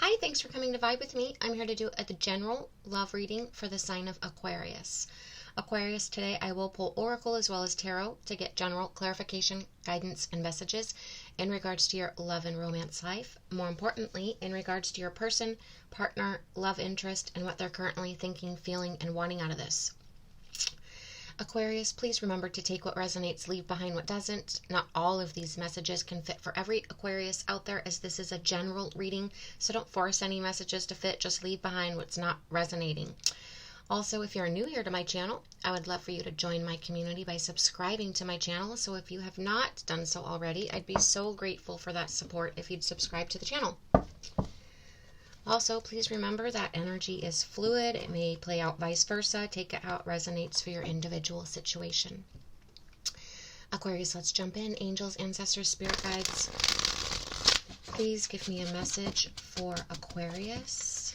Hi, thanks for coming to Vibe with me. I'm here to do a general love reading for the sign of Aquarius. Aquarius, today I will pull Oracle as well as Tarot to get general clarification, guidance, and messages in regards to your love and romance life. More importantly, in regards to your person, partner, love interest, and what they're currently thinking, feeling, and wanting out of this. Aquarius, please remember to take what resonates, leave behind what doesn't. Not all of these messages can fit for every Aquarius out there, as this is a general reading, so don't force any messages to fit. Just leave behind what's not resonating. Also, if you're new here to my channel, I would love for you to join my community by subscribing to my channel. So if you have not done so already, I'd be so grateful for that support if you'd subscribe to the channel. Also, please remember that energy is fluid. It may play out vice versa. Take it how it resonates for your individual situation. Aquarius, let's jump in. Angels, ancestors, spirit guides, please give me a message for Aquarius.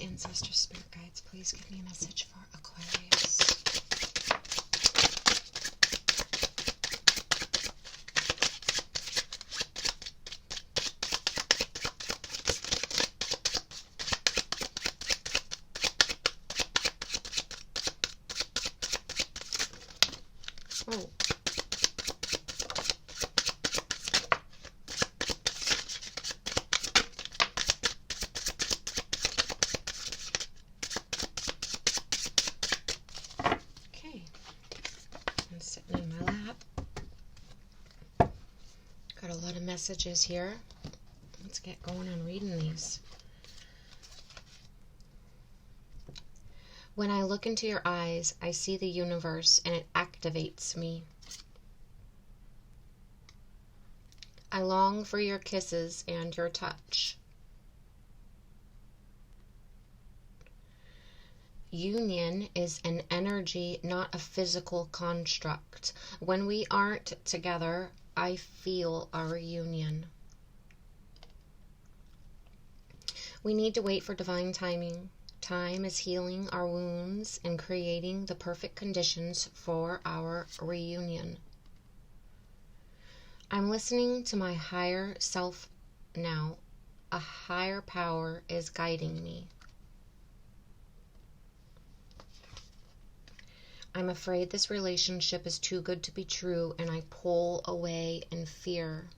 Ancestors, spirit guides, please give me a message for Aquarius. Oh. Sitting in my lap. Got a lot of messages here. Let's get going on reading these. When I look into your eyes, I see the universe and it activates me. I long for your kisses and your touch. Union is an energy, not a physical construct. When we aren't together, I feel a reunion. We need to wait for divine timing. Time is healing our wounds and creating the perfect conditions for our reunion. I'm listening to my higher self now. A higher power is guiding me. I'm afraid this relationship is too good to be true, and I pull away in fear.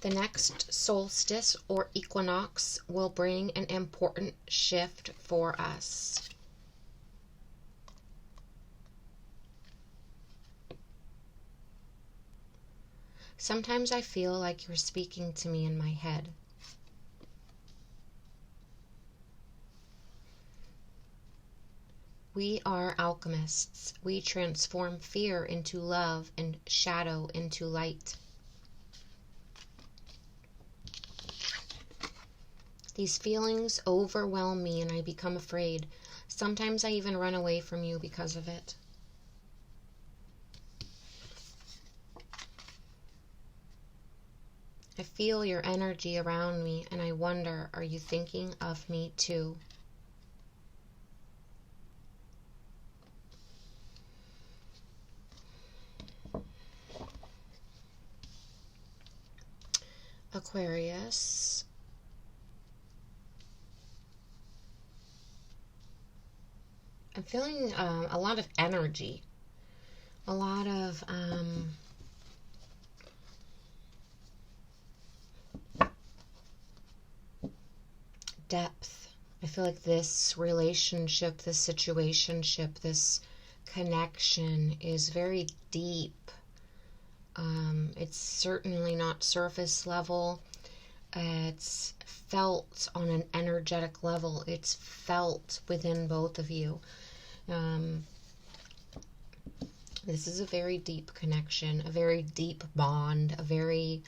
The next solstice or equinox will bring an important shift for us. Sometimes I feel like you're speaking to me in my head. We are alchemists. We transform fear into love and shadow into light. These feelings overwhelm me and I become afraid. Sometimes I even run away from you because of it. I feel your energy around me and I wonder, are you thinking of me too? Aquarius. I'm feeling a lot of energy, a lot of depth. I feel like this relationship, this situationship, this connection is very deep. It's certainly not surface level. It's felt on an energetic level. It's felt within both of you. This is a very deep connection, a very deep bond, a very,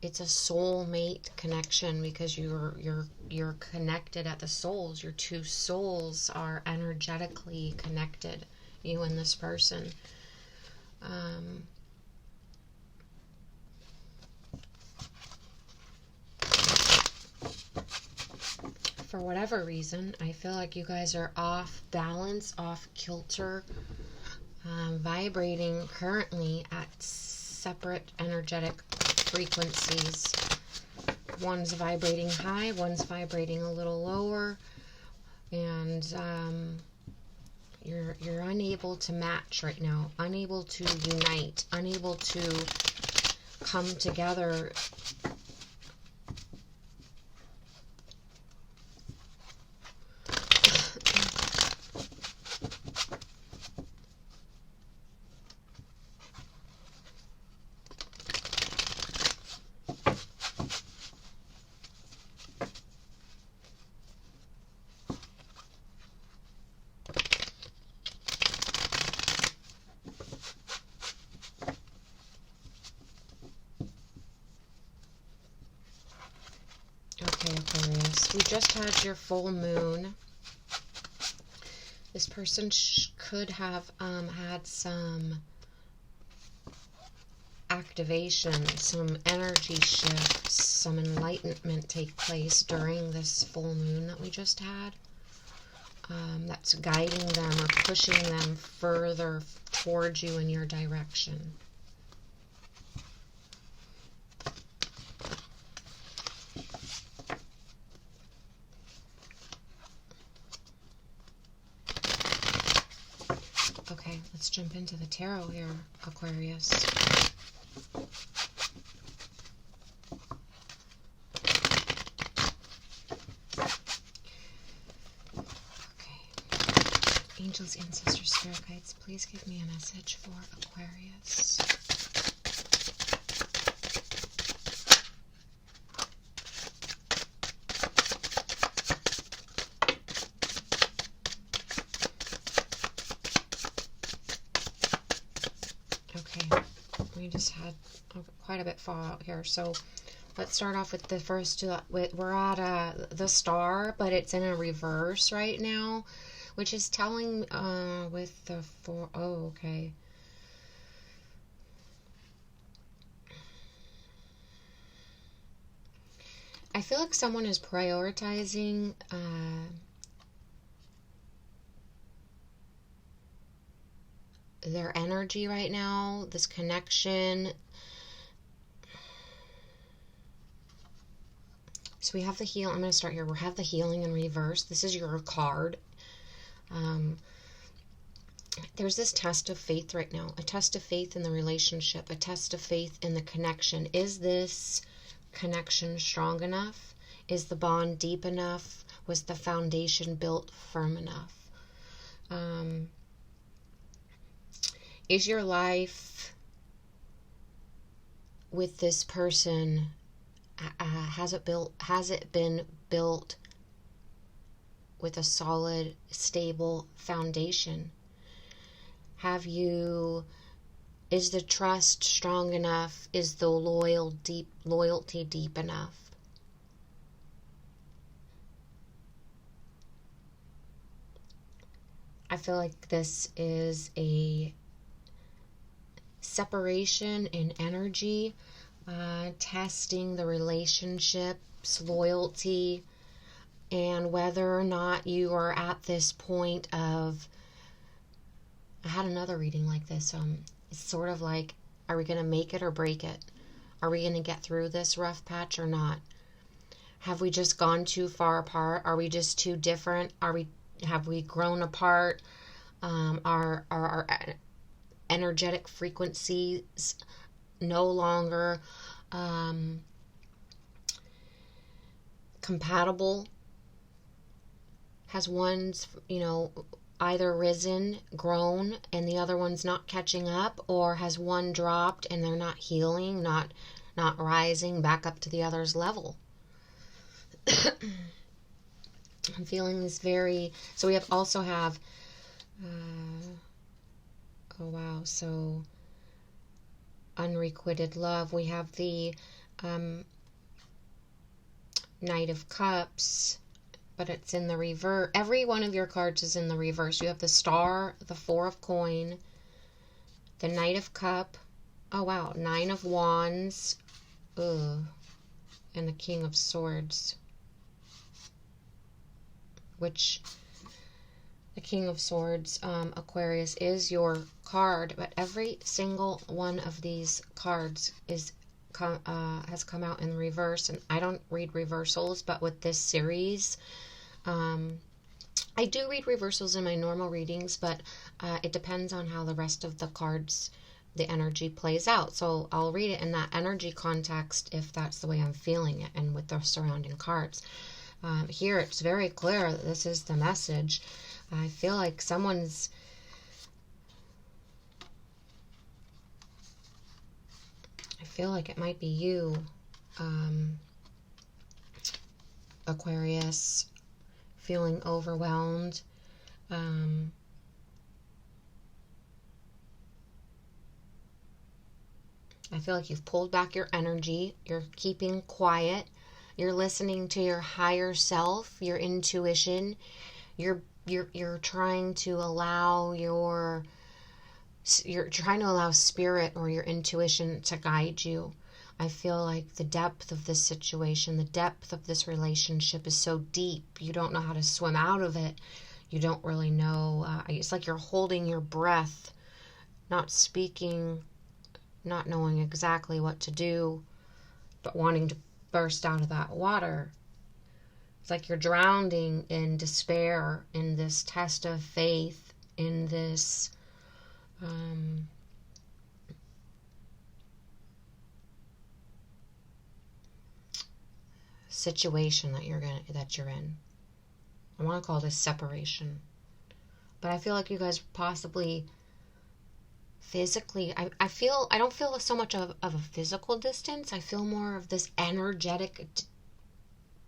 it's a soulmate connection, because you're connected at the souls. Your two souls are energetically connected, you and this person. For whatever reason, I feel like you guys are off balance, off kilter, vibrating currently at separate energetic frequencies. One's vibrating high, one's vibrating a little lower, and you're unable to match right now, unable to unite, unable to come together. Okay, Aquarius, we just had your full moon. This person could have had some activation, some energy shifts, some enlightenment take place during this full moon that we just had. That's guiding them or pushing them further towards you in your direction. Okay, let's jump into the tarot here, Aquarius. Angels, ancestors, spirit guides, please give me a message for Aquarius. Okay, we just had quite a bit fall out here, so let's start off with the first two. We're at the star, but it's in a reverse right now, which is telling with the four. Oh, okay. I feel like someone is prioritizing their energy right now, this connection. So we have the heal. I'm going to start here. We have the healing in reverse. This is your card. There's this test of faith right now, a test of faith in the relationship, a test of faith in the connection. Is this connection strong enough? Is the bond deep enough? Was the foundation built firm enough? Is your life with this person, has it been built with a solid, stable foundation? Is the trust strong enough? Is the loyalty deep enough? I feel like this is a separation in energy, testing the relationships, loyalty, and whether or not you are at this point of, I had another reading like this, it's sort of like, are we going to make it or break it? Are we going to get through this rough patch or not? Have we just gone too far apart? Are we just too different? Have we grown apart? Are our energetic frequencies no longer compatible? Has one's, either risen, grown, and the other one's not catching up, or has one dropped and they're not healing, not rising back up to the other's level? I'm feeling this so we also have Oh wow, so unrequited love. We have the Knight of Cups, but it's in the reverse. Every one of your cards is in the reverse. You have the Star, the Four of Coin, the Knight of Cup. Oh wow, Nine of Wands. Ugh. And the King of Swords. Which the King of Swords, Aquarius, is your card, but every single one of these cards has come out in reverse. And I don't read reversals, but with this series, I do read reversals in my normal readings, but it depends on how the rest of the cards, the energy plays out. So I'll read it in that energy context if that's the way I'm feeling it, and with the surrounding cards. Here it's very clear that this is the message. I feel like someone's I feel like it might be you, Aquarius, feeling overwhelmed. I feel like you've pulled back your energy. You're keeping quiet. You're listening to your higher self, your intuition. You're trying to allow you're trying to allow spirit or your intuition to guide you. I feel like the depth of this situation, the depth of this relationship is so deep. You don't know how to swim out of it. You don't really know. It's like you're holding your breath, not speaking, not knowing exactly what to do, but wanting to burst out of that water. It's like you're drowning in despair, in this test of faith, in this situation that you're in. I want to call this separation. But I feel like you guys possibly physically, I don't feel so much of a physical distance. I feel more of this energetic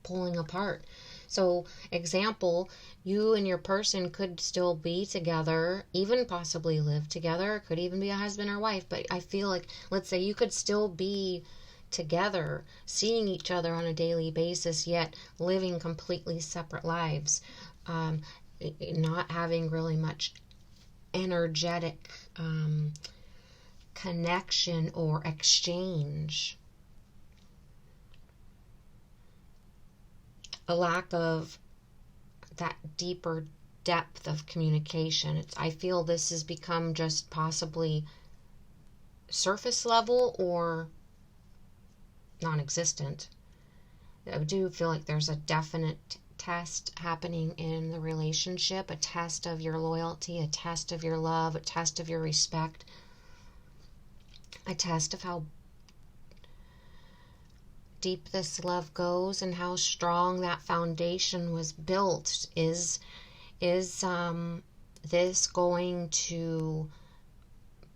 pulling apart. So, example, you and your person could still be together, even possibly live together, could even be a husband or wife, but I feel like, let's say you could still be together, seeing each other on a daily basis, yet living completely separate lives, not having really much energetic connection or exchange. A lack of that deeper depth of communication. I feel this has become just possibly surface level or non-existent. I do feel like there's a definite test happening in the relationship, a test of your loyalty, a test of your love, a test of your respect, a test of how deep this love goes and how strong that foundation was built. Is this going to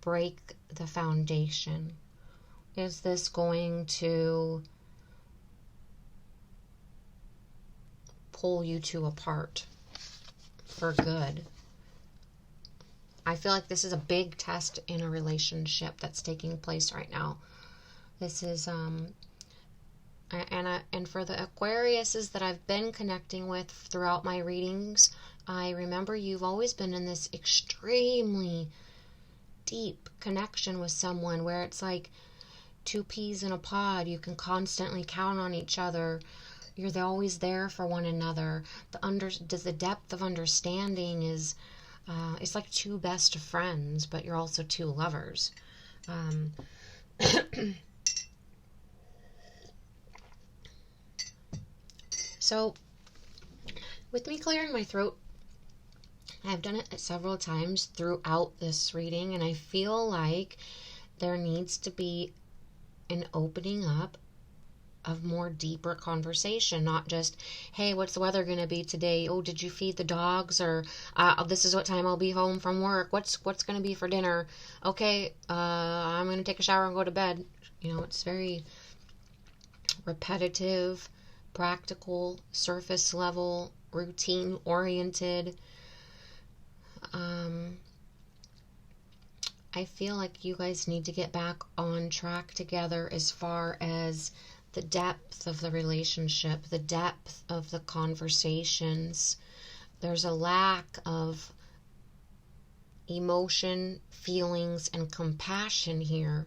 break the foundation? Is this going to pull you two apart for good? I feel like this is a big test in a relationship that's taking place right now. This is and for the Aquariuses that I've been connecting with throughout my readings, I remember you've always been in this extremely deep connection with someone where it's like two peas in a pod. You can constantly count on each other. You're always there for one another. The depth of understanding is, it's like two best friends, but you're also two lovers. So, with me clearing my throat, I've done it several times throughout this reading, and I feel like there needs to be an opening up of more deeper conversation, not just, hey, what's the weather going to be today? Oh, did you feed the dogs? Or this is what time I'll be home from work. What's going to be for dinner? Okay, I'm going to take a shower and go to bed. It's very repetitive, practical, surface level, routine oriented. I feel like you guys need to get back on track together as far as the depth of the relationship, the depth of the conversations. There's a lack of emotion, feelings, and compassion here.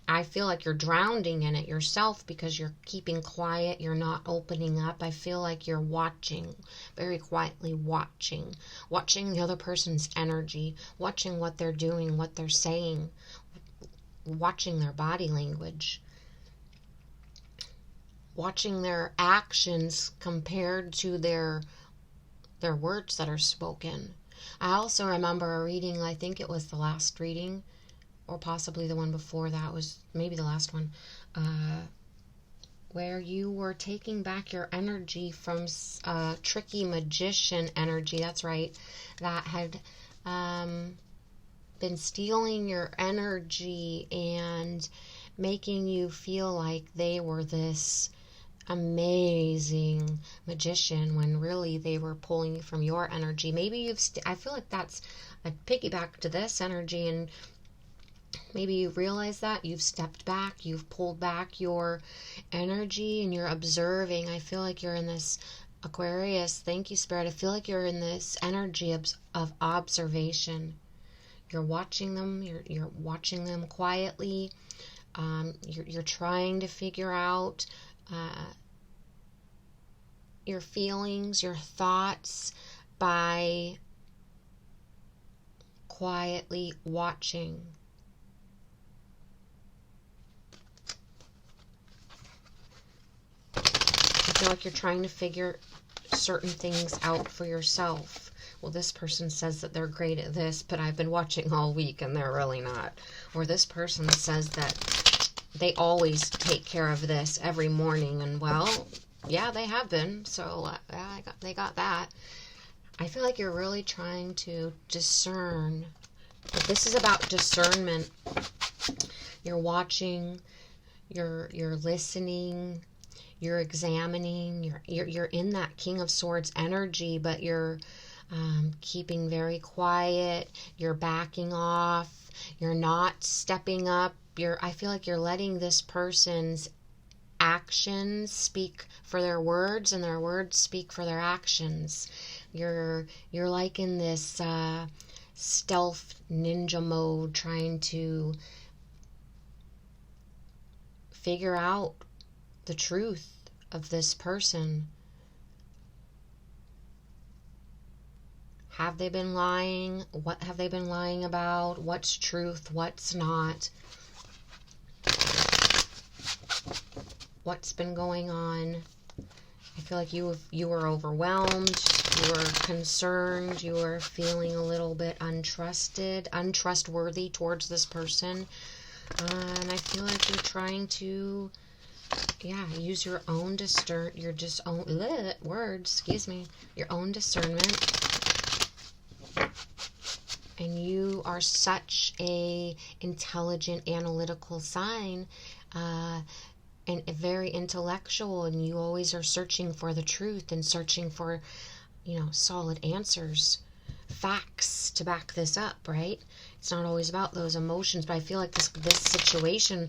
I feel like you're drowning in it yourself because you're keeping quiet. You're not opening up. I feel like you're watching, very quietly watching the other person's energy, watching what they're doing, what they're saying, watching their body language, watching their actions compared to their words that are spoken. I also remember a reading, I think it was the last reading, or possibly the one before that, was maybe the last one, where you were taking back your energy from tricky magician energy, that's right, that had been stealing your energy and making you feel like they were this amazing magician when really they were pulling from your energy. Maybe I feel like that's a piggyback to this energy, and maybe you realize that you've stepped back, you've pulled back your energy, and you're observing. I feel like you're in this Aquarius, thank you, Spirit. I feel like you're in this energy of observation. You're watching them. You're watching them quietly. You're trying to figure out your feelings, your thoughts by quietly watching. I feel like you're trying to figure certain things out for yourself. Well, this person says that they're great at this, but I've been watching all week and they're really not. Or this person says that they always take care of this every morning, and well, yeah, they have been, so they got that. I feel like you're really trying to discern. But this is about discernment. You're watching, you're listening, you're examining, you're in that King of Swords energy, but you're keeping very quiet, you're backing off, you're not stepping up. I feel like you're letting this person's actions speak for their words, and their words speak for their actions. You're like in this stealth ninja mode, trying to figure out the truth of this person. Have they been lying? What have they been lying about? What's truth? What's not? What's been going on? I feel like you were overwhelmed, you were concerned, you were feeling a little bit untrustworthy towards this person. And I feel like you're trying to use your own your own discernment. And you are such a intelligent, analytical sign, and very intellectual, and you always are searching for the truth and searching for, solid answers, facts to back this up, right? It's not always about those emotions, but I feel like this situation,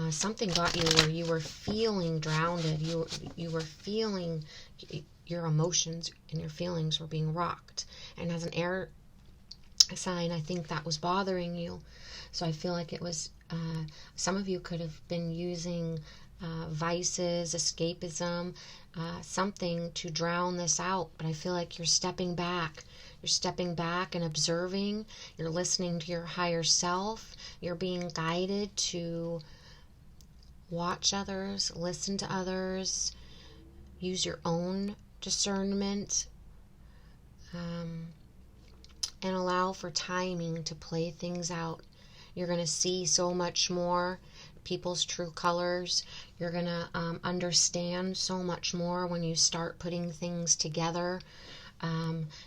something got you where you were feeling drowned. You were feeling your emotions and your feelings were being rocked. And as an air sign, I think that was bothering you. So I feel like it was, some of you could have been using vices, escapism, something to drown this out. But I feel like you're stepping back. You're stepping back and observing. You're listening to your higher self. You're being guided to watch others, listen to others, use your own discernment, and allow for timing to play things out. You're going to see so much more people's true colors. You're going to understand so much more when you start putting things together.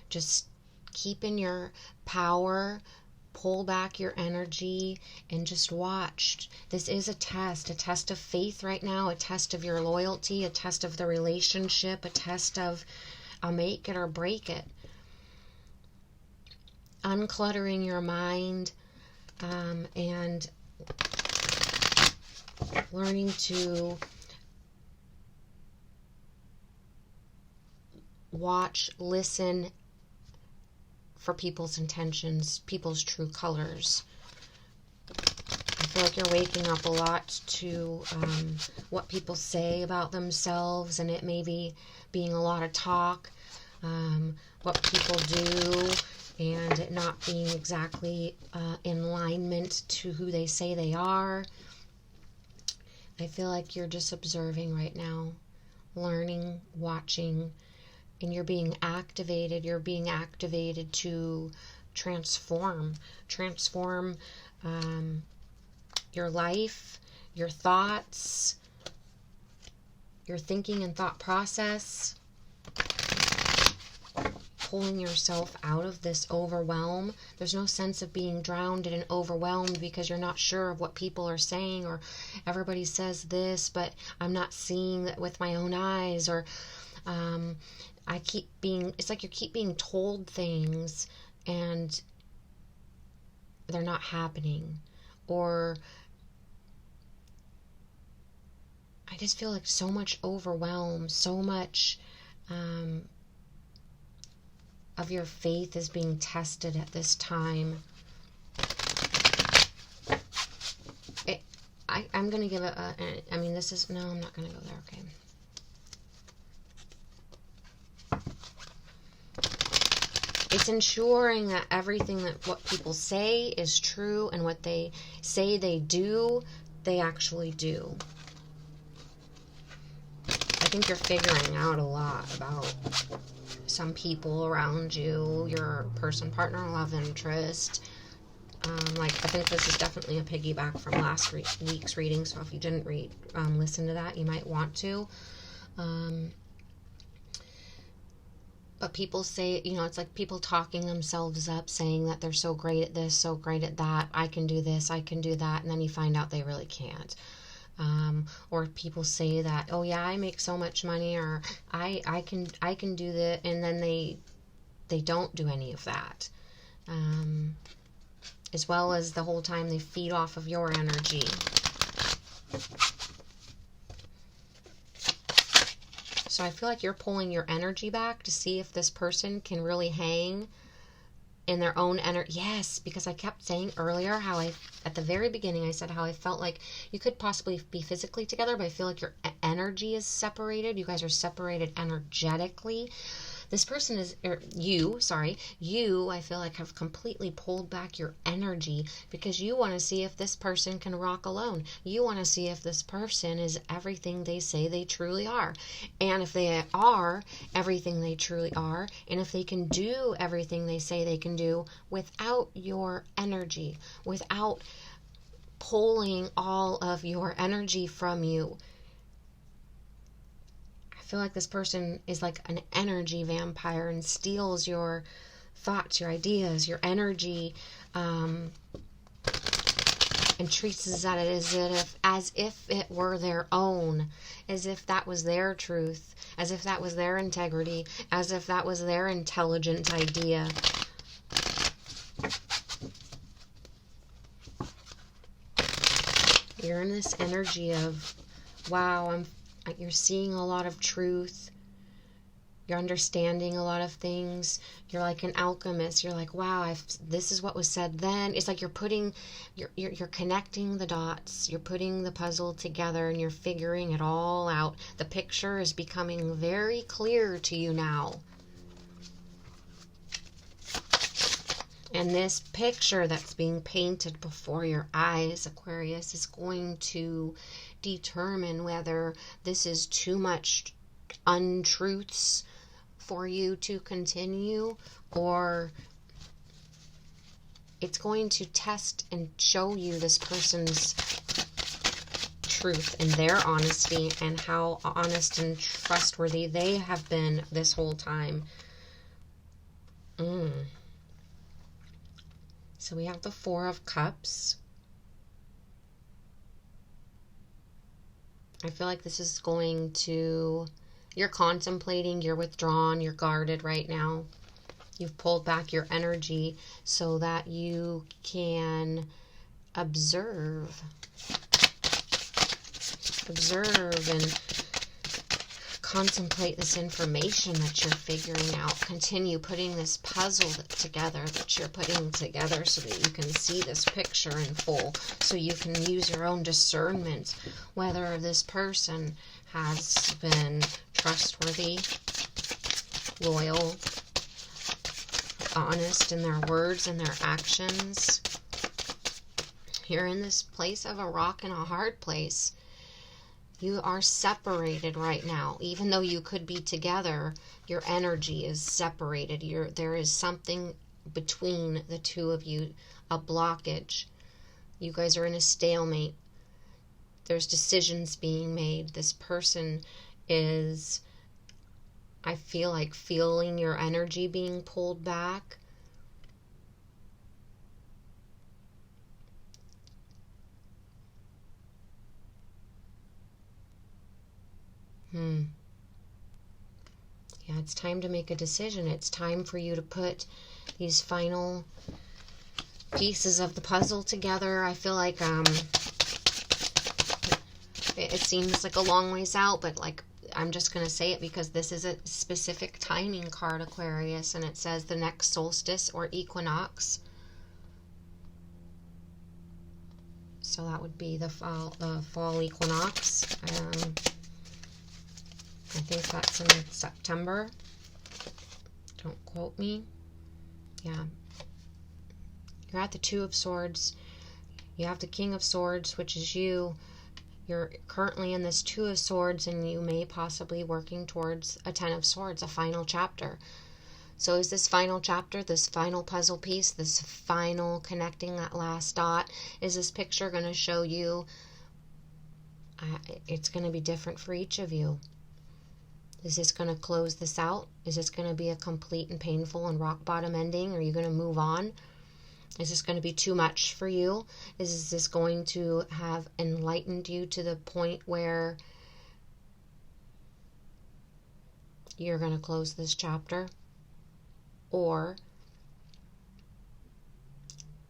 Just keep in your power, pull back your energy, and just watch. This is a test of faith right now, a test of your loyalty, a test of the relationship, a test of a make it or break it. uncluttering your mind, and learning to watch, listen for people's intentions, people's true colors. I feel like you're waking up a lot to what people say about themselves, and it may be being a lot of talk, what people do, and it not being exactly in alignment to who they say they are. I feel like you're just observing right now, learning, watching, and you're being activated. You're being activated to transform your life, your thoughts, your thinking and thought process, pulling yourself out of this overwhelm. There's no sense of being drowned and overwhelmed because you're not sure of what people are saying, or everybody says this, but I'm not seeing it with my own eyes, or it's like you keep being told things and they're not happening. Or I just feel like so much overwhelm, so much of your faith is being tested at this time. I'm going to give I'm not going to go there, okay. It's ensuring that everything that what people say is true, and what they say they do, they actually do. I think you're figuring out a lot about some people around you, your person, partner, love interest. I think this is definitely a piggyback from last week's reading, so if you didn't listen to that, you might want to. But people say, it's like people talking themselves up, saying that they're so great at this, so great at that, I can do this, I can do that, and then you find out they really can't. Or people say that, oh yeah, I make so much money, or I can do that, and then they don't do any of that. As well as the whole time they feed off of your energy. So I feel like you're pulling your energy back to see if this person can really hang in their own energy. Yes, because I kept saying earlier at the very beginning, I said how I felt like you could possibly be physically together, but I feel like your energy is separated. You guys are separated energetically. This person you, I feel like have completely pulled back your energy because you want to see if this person can rock alone. You want to see if this person is everything they say they truly are. And if they are everything they truly are, and if they can do everything they say they can do without your energy, without pulling all of your energy from you. I feel like this person is like an energy vampire and steals your thoughts, your ideas, your energy, and treats it as if it were their own, as if that was their truth, as if that was their integrity, as if that was their intelligent idea. You're in this energy of, wow, you're seeing a lot of truth. You're understanding a lot of things. You're like an alchemist. You're like, wow, this is what was said then. It's like you're connecting the dots. You're putting the puzzle together and you're figuring it all out. The picture is becoming very clear to you now. And this picture that's being painted before your eyes, Aquarius, is going to determine whether this is too much untruths for you to continue, or it's going to test and show you this person's truth and their honesty and how honest and trustworthy they have been this whole time. So we have the Four of Cups. I feel like this is going to, you're contemplating, you're withdrawn, you're guarded right now. You've pulled back your energy so that you can observe and contemplate this information that you're figuring out. Continue putting this puzzle together that you're putting together so that you can see this picture in full, so you can use your own discernment whether this person has been trustworthy, loyal, honest in their words and their actions. You're in this place of a rock and a hard place. You are separated right now. Even though you could be together, your energy is separated. There is something between the two of you, a blockage. You guys are in a stalemate. There's decisions being made. This person is, I feel like, feeling your energy being pulled back. Yeah, it's time to make a decision. It's time for you to put these final pieces of the puzzle together. I feel like it seems like a long ways out, but like, I'm just going to say it because this is a specific timing card, Aquarius, and it says the next solstice or equinox. So that would be the fall equinox. I think that's in September. Don't quote me. Yeah. You're at the Two of Swords. You have the King of Swords, which is you. You're currently in this Two of Swords, and you may possibly working towards a Ten of Swords, a final chapter. So is this final chapter, this final puzzle piece, this final connecting that last dot, is this picture going to show you? It's going to be different for each of you. Is this going to close this out? Is this going to be a complete and painful and rock bottom ending? Are you going to move on? Is this going to be too much for you? Is this going to have enlightened you to the point where you're going to close this chapter? Or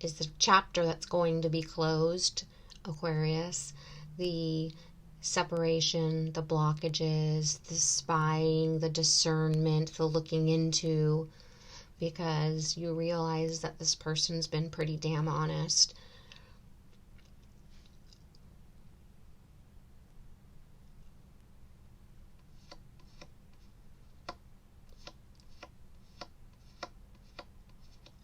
is the chapter that's going to be closed, Aquarius, the separation, the blockages, the spying, the discernment, the looking into, because you realize that this person's been pretty damn honest.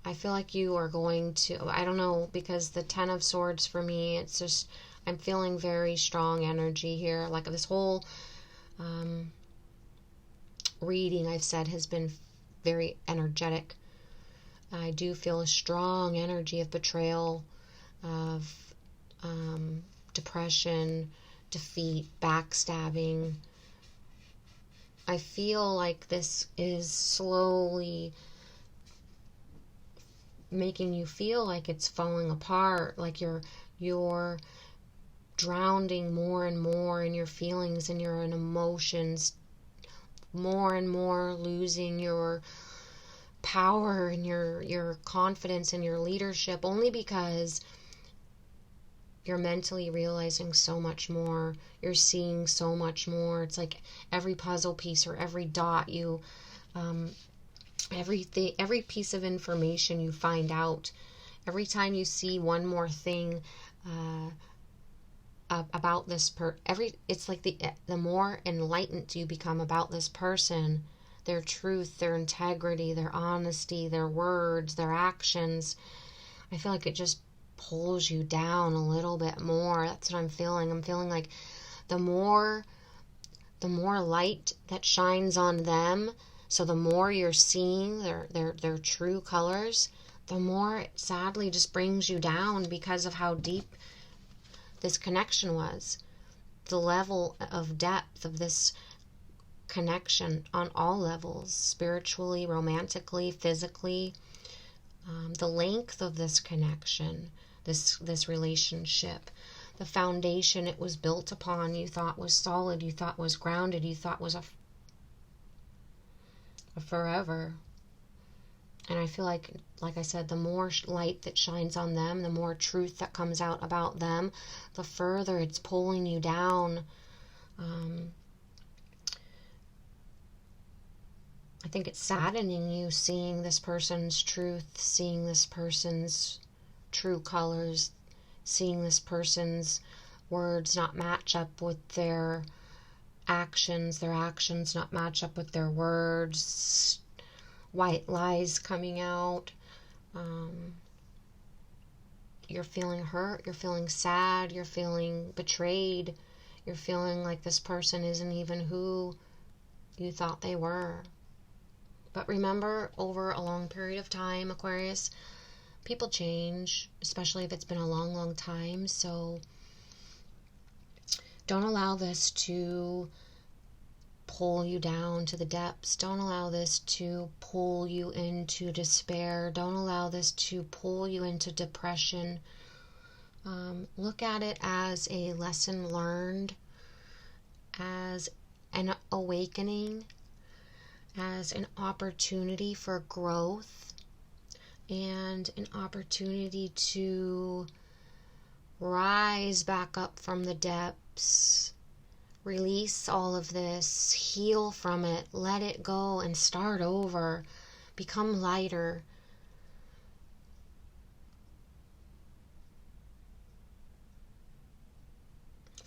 I feel like you are going to, I don't know, because the Ten of Swords for me, it's just, I'm feeling very strong energy here. Like this whole reading I've said has been very energetic. I do feel a strong energy of betrayal, of depression, defeat, backstabbing. I feel like this is slowly making you feel like it's falling apart, like you're drowning more and more in your feelings and your emotions, more and more losing your power and your confidence and your leadership, only because you're mentally realizing so much more. You're seeing so much more. It's like every puzzle piece or every dot you every piece of information you find out, every time you see one more thing about this it's like the more enlightened you become about this person, their truth, their integrity, their honesty, their words, their actions, I feel like it just pulls you down a little bit more. That's what I'm feeling. I'm feeling like the more light that shines on them, so the more you're seeing their true colors, the more it sadly just brings you down because of how deep this connection was. The level of depth of this connection on all levels, spiritually, romantically, physically, the length of this connection, this relationship, the foundation it was built upon, you thought was solid, you thought was grounded, you thought was a forever. And I feel like I said, the more light that shines on them, the more truth that comes out about them, the further it's pulling you down. I think it's saddening you seeing this person's truth, seeing this person's true colors, seeing this person's words not match up with their actions not match up with their words, white lies coming out. You're feeling hurt, you're feeling sad, you're feeling betrayed, you're feeling like this person isn't even who you thought they were. But remember, over a long period of time, Aquarius, people change, especially if it's been a long, long time. So don't allow this to pull you down to the depths. Don't allow this to pull you into despair. Don't allow this to pull you into depression. Look at it as a lesson learned, as an awakening, as an opportunity for growth, and an opportunity to rise back up from the depths, release all of this, heal from it, let it go, and start over. Become lighter.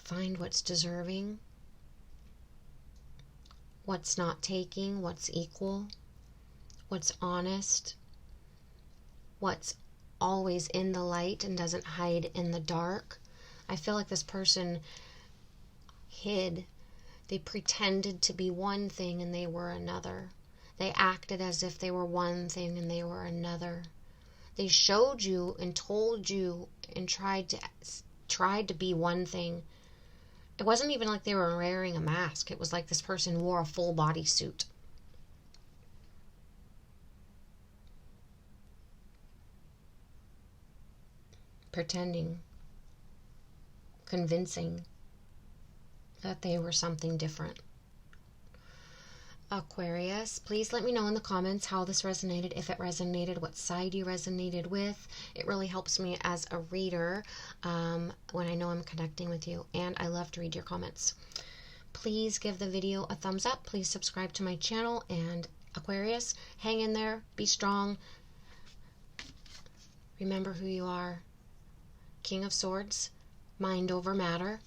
Find what's deserving, what's not taking, what's equal, what's honest, what's always in the light and doesn't hide in the dark. I feel like this person hid. They pretended to be one thing and they were another. They acted as if they were one thing and they were another. They showed you and told you and tried to be one thing. It wasn't even like they were wearing a mask. It was like this person wore a full body suit. Pretending, convincing that they were something different. Aquarius, please let me know in the comments how this resonated, if it resonated, what side you resonated with. It really helps me as a reader when I know I'm connecting with you, and I love to read your comments. Please give the video a thumbs up. Please subscribe to my channel, and Aquarius, hang in there, be strong. Remember who you are. King of Swords, mind over matter.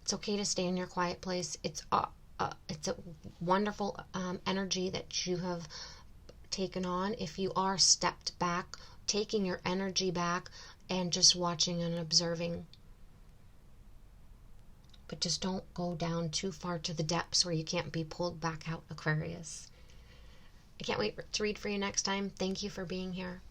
It's okay to stay in your quiet place. It's a wonderful energy that you have taken on. If you are stepped back, taking your energy back and just watching and observing. But just don't go down too far to the depths where you can't be pulled back out, Aquarius. I can't wait to read for you next time. Thank you for being here.